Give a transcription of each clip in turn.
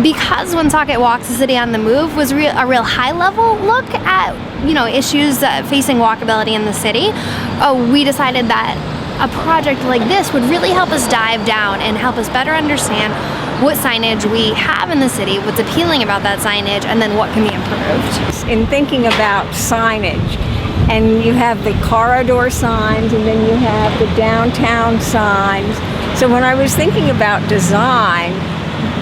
because Woonsocket Walks the City on the Move was a real high-level look at, issues facing walkability in the city, we decided that a project like this would really help us dive down and help us better understand what signage we have in the city, what's appealing about that signage, and then what can be improved. In thinking about signage, and you have the corridor signs, and then you have the downtown signs. So when I was thinking about design,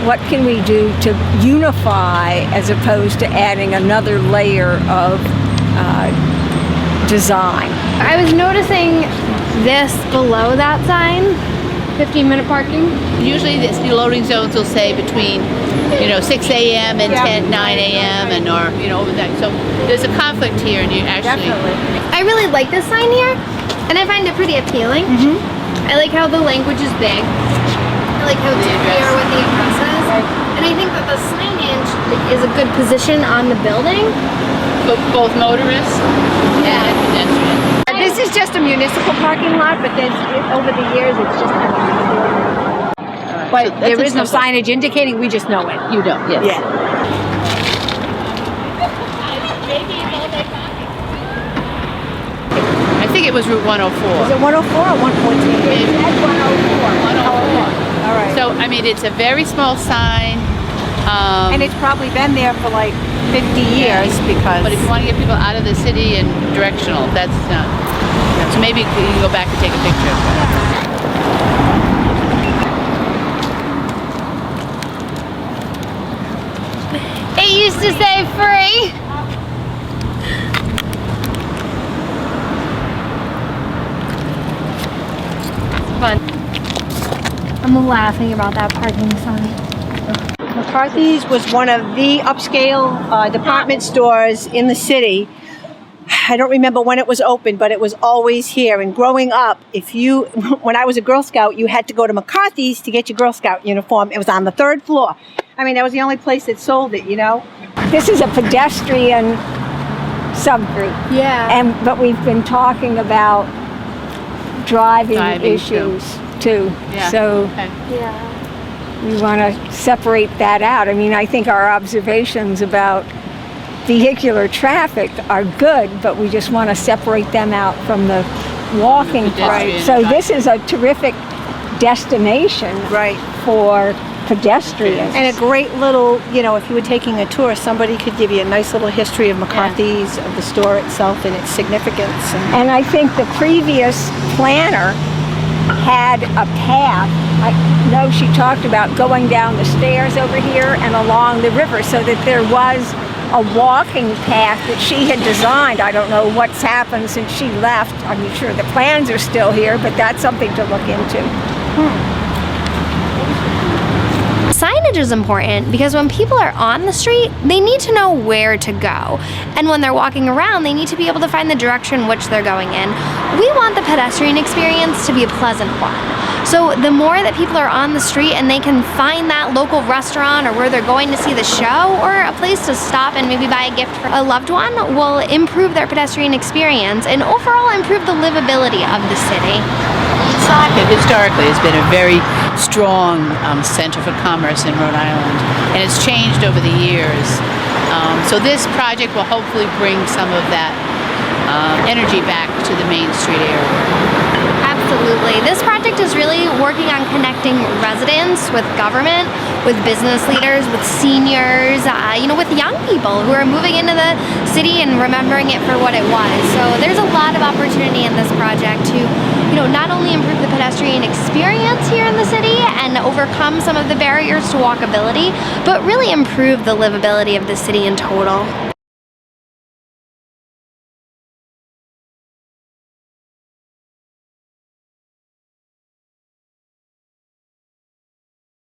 what can we do to unify as opposed to adding another layer of design? I was noticing this below that sign, 15-minute parking. Usually the loading zones will say between 6 a.m. and 9 a.m. and over that. So there's a conflict here, and you actually. Definitely. I really like this sign here, and I find it pretty appealing. I like how the language is big. I like how it's clear what the address is. And I think that the signage is a good position on the building. Both motorists and pedestrians. This is just a municipal parking lot, but then over the years it's just kind of. But So there is no signage indicating, we just know it. You don't, yes. Yeah. I think it was Route 104. Is it 104 or 114? Maybe. That's 104. 104. All right. So, I mean, it's a very small sign. And it's probably been there for like 50 years because. But if you want to get people out of the city and directional, that's not. So maybe you can go back and take a picture of that. It used to say free. It's fun. I'm laughing about that parking sign. McCarthy's was one of the upscale department stores in the city. I don't remember when it was open, but it was always here. And growing up, when I was a Girl Scout, you had to go to McCarthy's to get your Girl Scout uniform. It was on the 3rd floor. I mean, that was the only place that sold it, This is a pedestrian subgroup. Yeah. But we've been talking about driving issues too. Yeah. So Okay. Yeah. we want to separate that out. I mean, I think our observations about vehicular traffic are good, but we just want to separate them out from the walking part. So this is a terrific destination for pedestrians. And a great little, if you were taking a tour, somebody could give you a nice little history of McCarthy's, of the store itself and its significance. And I think the previous planner had a path. I know she talked about going down the stairs over here and along the river so that there was a walking path that she had designed. I don't know what's happened since she left. I'm sure the plans are still here, but that's something to look into. Signage is important because when people are on the street, they need to know where to go. And when they're walking around, they need to be able to find the direction which they're going in. We want the pedestrian experience to be a pleasant one. So the more that people are on the street and they can find that local restaurant or where they're going to see the show or a place to stop and maybe buy a gift for a loved one will improve their pedestrian experience and overall improve the livability of the city. Woonsocket historically has been a very strong center for commerce in Rhode Island, and it's changed over the years. So this project will hopefully bring some of that energy back to the Main Street area. Absolutely. This project is really working on connecting residents with government, with business leaders, with seniors, with young people who are moving into the city and remembering it for what it was. So there's a lot of opportunity in this project to, not only improve the pedestrian experience here in the city and overcome some of the barriers to walkability, but really improve the livability of the city in total.